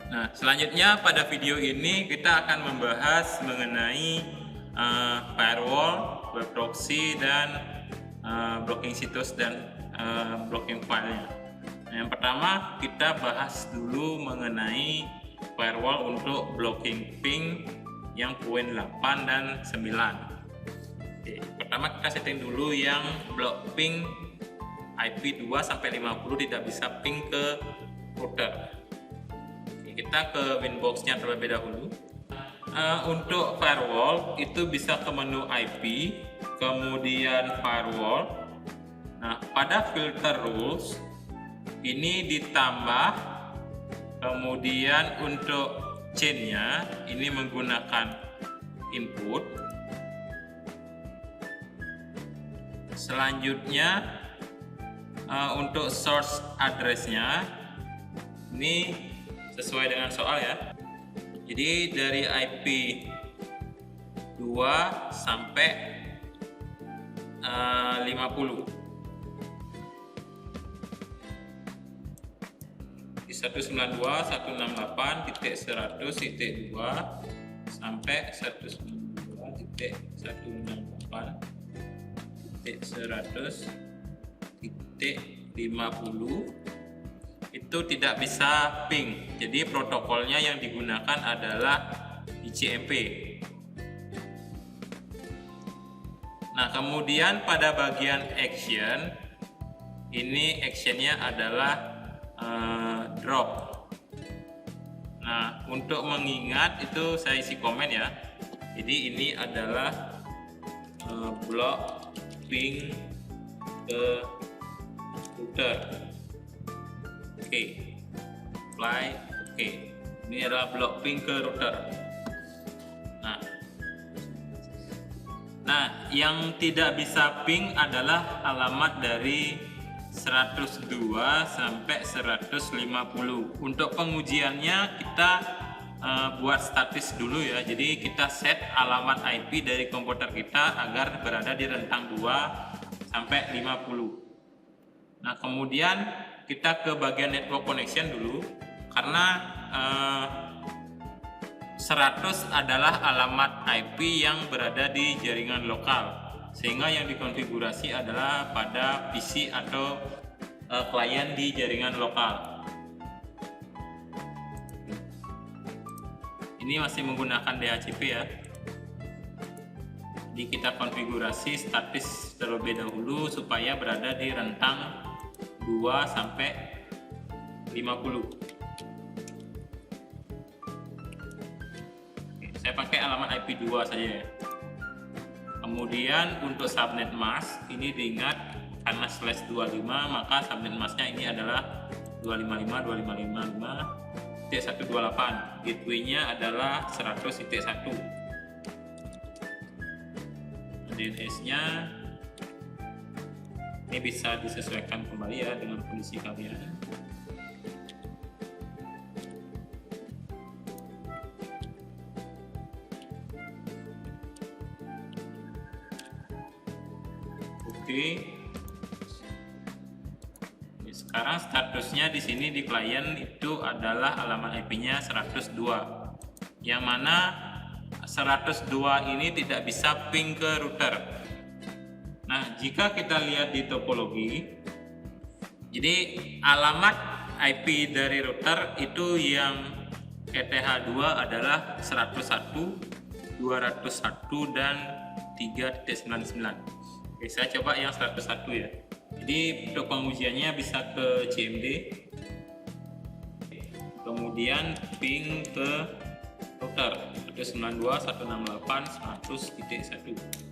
Nah, selanjutnya pada video ini kita akan membahas mengenai firewall, web proxy, dan blocking situs dan blocking filenya. Nah, yang pertama kita bahas dulu mengenai firewall untuk blocking ping yang poin 8 dan 9. Oke, pertama kita setting dulu yang block ping IP 2 sampai 50 tidak bisa ping ke router. Kita ke Winbox-nya terlebih dahulu. Untuk firewall itu bisa ke menu IP, kemudian firewall. Nah, pada filter rules ini ditambah, kemudian untuk chain-nya ini menggunakan input. Selanjutnya untuk source address-nya ini sesuai dengan soal ya. Jadi dari IP 2 sampai 50 di 192.168.100.2 sampai 192.168.100.50 itu tidak bisa ping. Jadi protokolnya yang digunakan adalah ICMP. Nah, kemudian pada bagian action ini actionnya adalah drop. Nah, untuk mengingat itu saya isi komen ya. Jadi ini adalah block ping ke router. Oke, apply. Oke, ini adalah block ping ke router. Nah, yang tidak bisa ping adalah alamat dari 102 sampai 150. Untuk pengujiannya kita buat statis dulu ya. Jadi kita set alamat IP dari komputer kita agar berada di rentang 2 sampai 50. Nah, kemudian kita ke bagian network connection dulu, karena 100 adalah alamat IP yang berada di jaringan lokal, sehingga yang dikonfigurasi adalah pada PC atau klien di jaringan lokal. Ini masih menggunakan DHCP ya. Jadi kita konfigurasi statis terlebih dahulu supaya berada di rentang 2 sampai 50. Oke, saya pakai alamat IP 2 saja ya. Kemudian untuk subnet mask ini diingat karena /25 maka subnet masknya ini adalah 255.255.128. Gateway-nya adalah 100.1. DNS-nya ini bisa disesuaikan kembali ya dengan kondisi kalian. Oke. Sekarang statusnya di sini di klien itu adalah alamat IP-nya 102. Yang mana 102 ini tidak bisa ping ke router. Nah, jika kita lihat di topologi, jadi alamat IP dari router itu yang ETH2 adalah 101, 201, dan 3.99. Oke, saya coba yang 101 ya. Jadi untuk pengujiannya bisa ke CMD, kemudian ping ke router 192.168.100.1.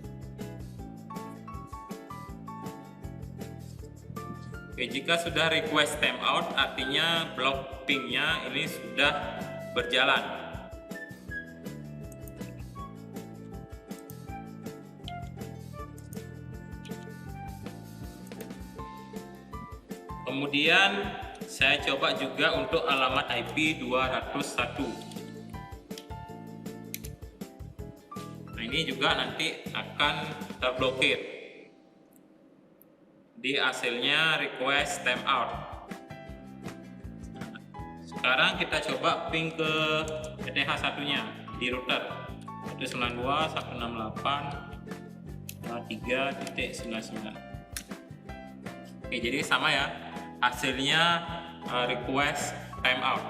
Oke, jika sudah request timeout artinya block pingnya ini sudah berjalan. Kemudian saya coba juga untuk alamat IP 201. Nah, ini juga nanti akan terblokir. Di hasilnya request timeout. Sekarang kita coba ping ke ETH satunya di router 192.168.3.99. Oke, jadi sama ya hasilnya, request timeout.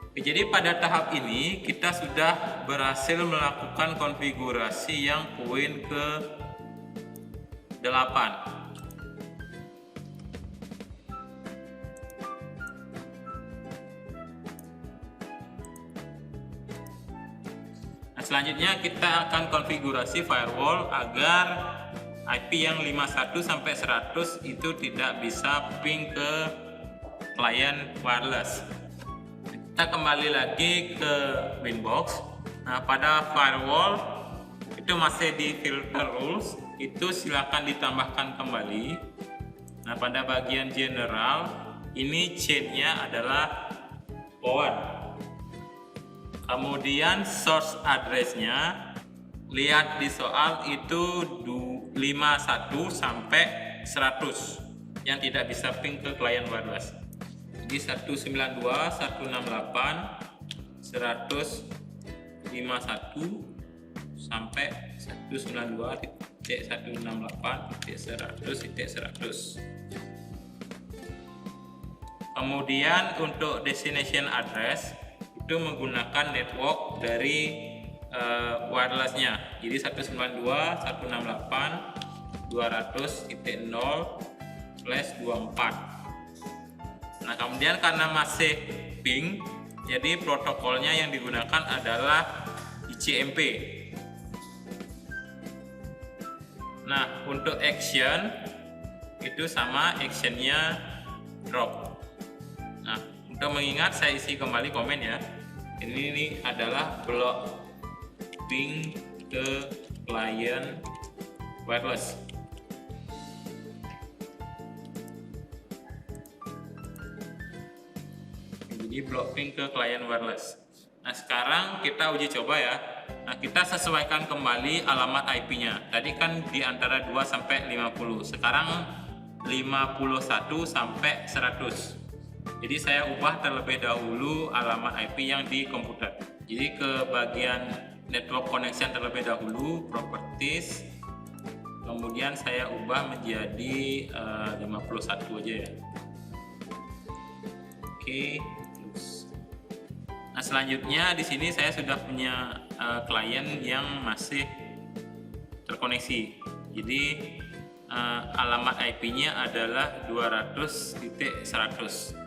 Oke, jadi pada tahap ini kita sudah berhasil melakukan konfigurasi yang poin ke 8. Selanjutnya kita akan konfigurasi firewall agar IP yang 51 sampai 100 itu tidak bisa ping ke klien wireless. Kita kembali lagi ke Winbox. Nah, pada firewall itu masih di filter rules, itu silakan ditambahkan kembali. Nah, pada bagian general ini chain-nya adalah PON. Kemudian source address-nya, lihat di soal itu 51 sampai 100 yang tidak bisa ping ke klien wireless. Di 192.168.151 sampai 192.168.100.100. Kemudian untuk destination address itu menggunakan network dari wirelessnya, jadi 192.168.200.0/24. Nah, kemudian karena masih ping, jadi protokolnya yang digunakan adalah ICMP. Nah, untuk action itu sama, actionnya drop. Nah, untuk mengingat saya isi kembali komen ya. Ini adalah blok ping ke klien wireless. Jadi blok ping ke klien wireless. Nah, sekarang kita uji coba ya. Nah, kita sesuaikan kembali alamat IP-nya. Tadi kan di antara 2 sampai 50. Sekarang 51 sampai 100. Jadi saya ubah terlebih dahulu alamat IP yang di komputer. Jadi ke bagian network connection terlebih dahulu, properties, kemudian saya ubah menjadi 51 aja ya. Oke, terus. Nah, selanjutnya di sini saya sudah punya klien yang masih terkoneksi. Jadi alamat IP-nya adalah 200.100.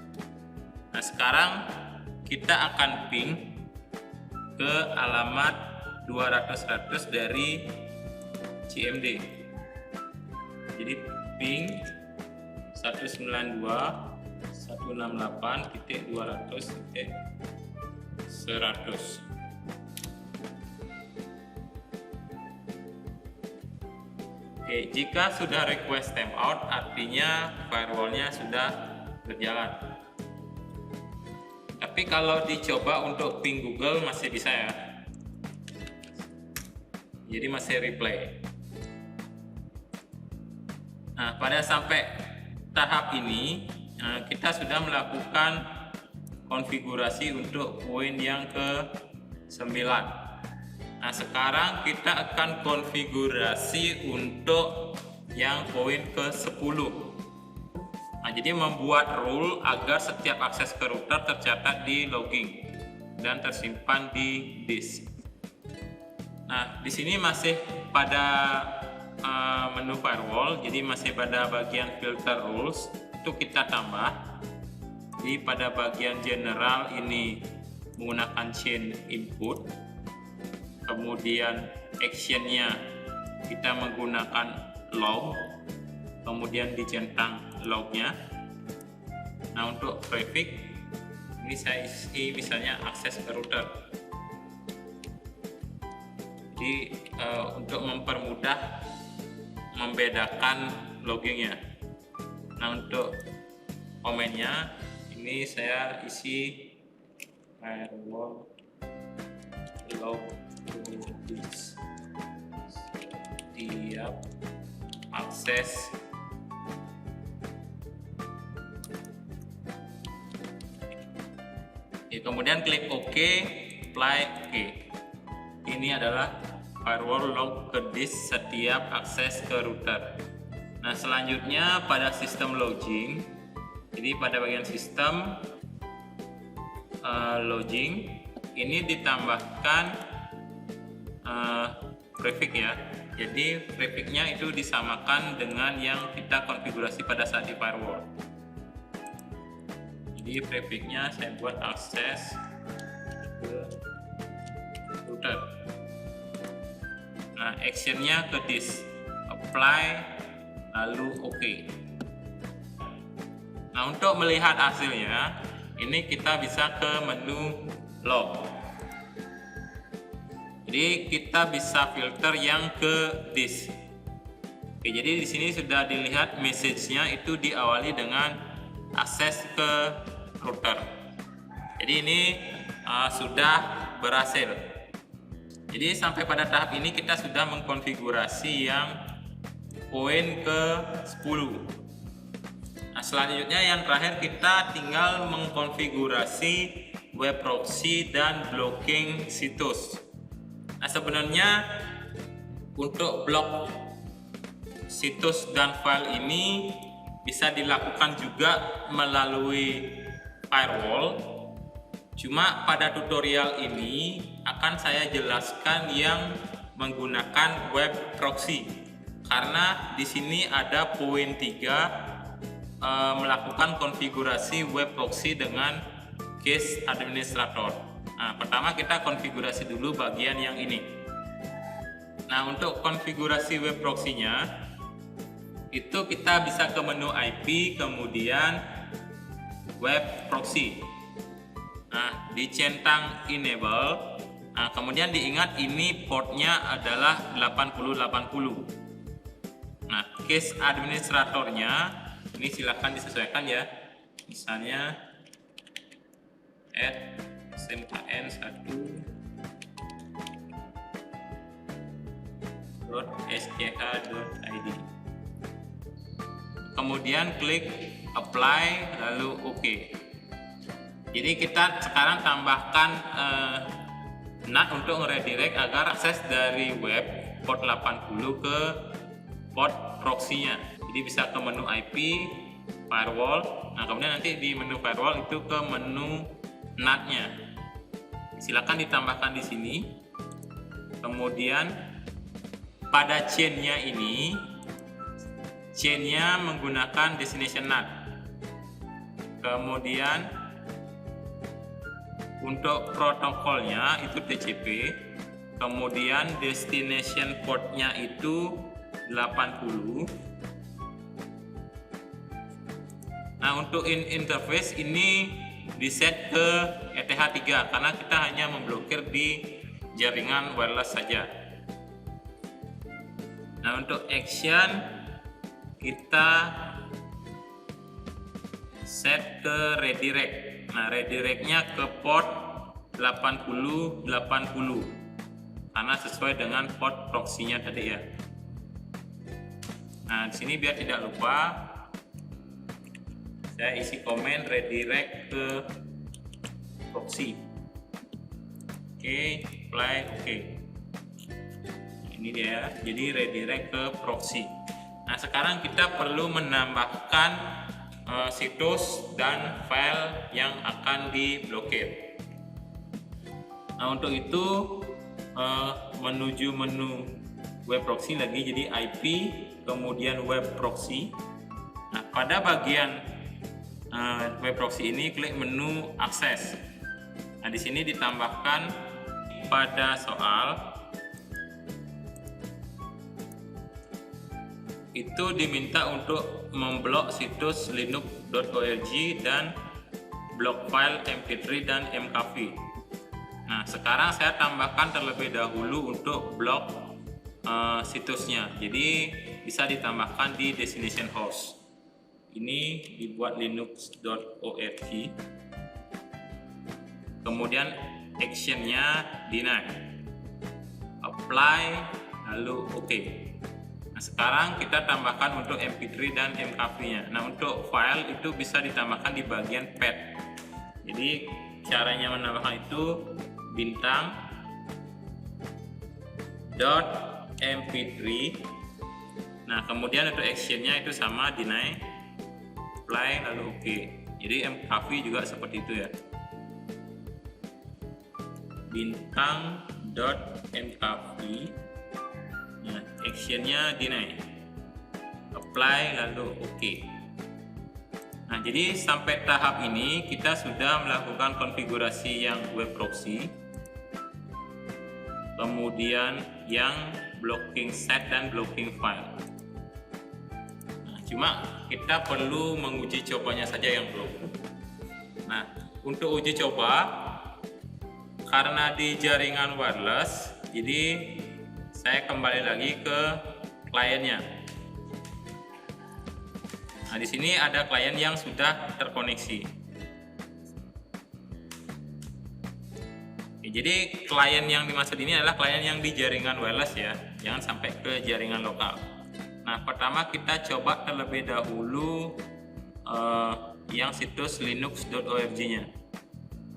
Nah, sekarang kita akan ping ke alamat 200.100 dari CMD. Jadi ping 192.168.200.100. Oke, jika sudah request timeout, artinya firewallnya sudah berjalan. Tapi kalau dicoba untuk ping Google masih bisa ya. Jadi masih replay. Nah, pada sampai tahap ini kita sudah melakukan konfigurasi untuk poin yang ke-9. Nah, sekarang kita akan konfigurasi untuk yang poin ke-10. Nah, jadi membuat rule agar setiap akses ke router tercatat di logging dan tersimpan di disk. Nah, di sini masih pada menu firewall, jadi masih pada bagian filter rules, itu kita tambah. Jadi pada bagian general ini menggunakan chain input, kemudian actionnya kita menggunakan log, kemudian dicentang lognya. Nah, untuk prefix ini saya isi misalnya akses ke router. Jadi untuk mempermudah membedakan loggingnya. Nah, untuk komennya ini saya isi firewall log setiap akses Kemudian klik OK, apply OK. Ini adalah firewall log ke disk setiap akses ke router. Nah, selanjutnya pada sistem login. Jadi pada bagian sistem login ini ditambahkan prefix ya. Jadi prefixnya itu disamakan dengan yang kita konfigurasi pada saat di firewall. Jadi prefixnya saya buat akses ke router. Nah, actionnya ke disk, apply, lalu OK. Nah, untuk melihat hasilnya, ini kita bisa ke menu log. Jadi kita bisa filter yang ke disk. Oke, jadi di sini sudah dilihat message-nya itu diawali dengan akses ke router. Jadi ini sudah berhasil. Jadi sampai pada tahap ini kita sudah mengkonfigurasi yang poin ke 10. Nah, selanjutnya yang terakhir kita tinggal mengkonfigurasi web proxy dan blocking situs. Nah, sebenarnya untuk blok situs dan file ini bisa dilakukan juga melalui firewall. Cuma pada tutorial ini akan saya jelaskan yang menggunakan web proxy. Karena di sini ada poin 3 melakukan konfigurasi web proxy dengan case administrator. Nah, pertama kita konfigurasi dulu bagian yang ini. Nah, untuk konfigurasi web proxy-nya itu kita bisa ke menu IP, kemudian web proxy. Nah, dicentang enable. Nah, kemudian diingat ini portnya adalah 8080. Nah, case administratornya ini silahkan disesuaikan ya. Misalnya smkn1.sch.id. Kemudian klik apply lalu OK. Jadi kita sekarang tambahkan NAT untuk redirect agar akses dari web port 80 ke port proxy-nya. Jadi bisa ke menu IP, firewall. Nah, kemudian nanti di menu firewall itu ke menu NAT-nya. Silakan ditambahkan di sini. Kemudian pada chain-nya ini, chain-nya menggunakan destination NAT. Kemudian untuk protokolnya itu TCP. Kemudian destination port-nya itu 80. Nah, untuk interface ini di-set ke ETH3 karena kita hanya memblokir di jaringan wireless saja. Nah, untuk action kita set ke redirect. Nah, redirectnya ke port 8080 karena sesuai dengan port proxy-nya tadi ya. Nah, di sini biar tidak lupa saya isi komen redirect ke proxy. Oke, apply oke. Ini dia, jadi redirect ke proxy. Nah, sekarang kita perlu menambahkan situs dan file yang akan diblokir. Nah, untuk itu menuju menu web proxy lagi, jadi IP kemudian web proxy. Nah, pada bagian web proxy ini klik menu akses. Nah, di sini ditambahkan pada soal itu diminta untuk memblok situs linux.org dan blok file mp3 dan mkv. Nah, sekarang saya tambahkan terlebih dahulu untuk blok situsnya. Jadi bisa ditambahkan di destination host. Ini dibuat linux.org. Kemudian actionnya deny, apply, lalu OK. Nah, sekarang kita tambahkan untuk mp3 dan mkv nya. Nah, untuk file itu bisa ditambahkan di bagian path. Jadi caranya menambahkan itu bintang dot mp3. Nah, kemudian untuk actionnya itu sama, deny, apply, lalu oke. Jadi mkv juga seperti itu ya, bintang dot mkv. Nah, actionnya deny, apply, lalu oke. Nah, jadi sampai tahap ini kita sudah melakukan konfigurasi yang web proxy, kemudian yang blocking set dan blocking file. Nah, cuma kita perlu menguji cobanya saja yang belum. Nah, untuk uji coba, karena di jaringan wireless, jadi saya kembali lagi ke kliennya. Nah, di sini ada klien yang sudah terkoneksi. Oke, jadi klien yang dimaksud ini adalah klien yang di jaringan wireless ya, jangan sampai ke jaringan lokal. Nah, pertama kita coba terlebih dahulu yang situs linux.org-nya.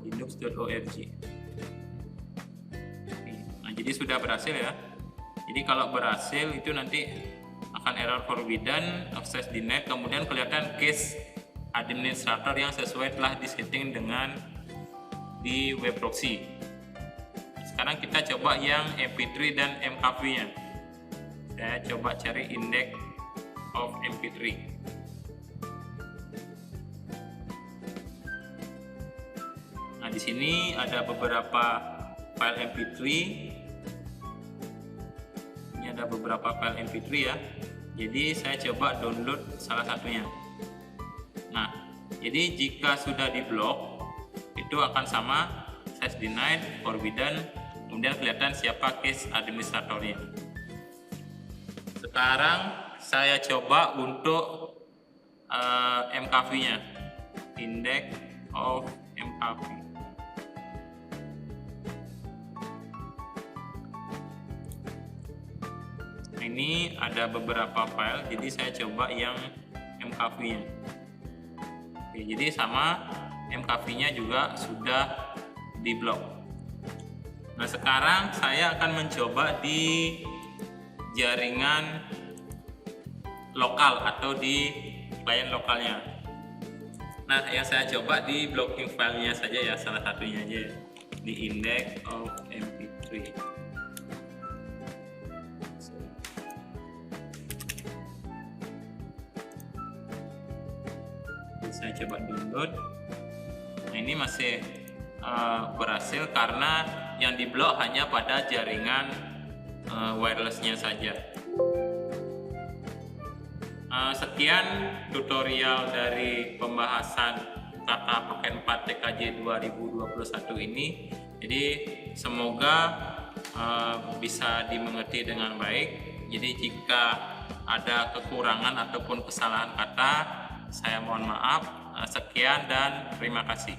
linux.org. Nah, jadi sudah berhasil ya. Jadi kalau berhasil itu nanti akan error forbidden, access denied, kemudian kelihatan case administrator yang sesuai telah disetting dengan di web proxy. Sekarang kita coba yang mp3 dan mkv nya. Saya coba cari index of mp3. Nah, di sini ada beberapa file mp3. Ini ada beberapa file mp3 ya. Jadi saya coba download salah satunya. Nah, jadi jika sudah diblok itu akan sama, access denied, forbidden, kemudian kelihatan siapa case administratornya. Sekarang saya coba untuk mkv nya, index of mkv. Ini ada beberapa file, jadi saya coba yang mkv nya. Oke, jadi sama, mkv nya juga sudah diblok. Nah, sekarang saya akan mencoba di jaringan lokal atau di klien lokalnya. Nah, yang saya coba di blocking filenya saja ya, salah satunya aja ya, di index of mp3. Saya coba download. Nah, ini masih berhasil karena yang diblok hanya pada jaringan wirelessnya saja. Sekian tutorial dari pembahasan kata paket 4 TKJ 2021 ini. Jadi semoga bisa dimengerti dengan baik. Jadi jika ada kekurangan ataupun kesalahan kata, saya mohon maaf. Sekian dan terima kasih.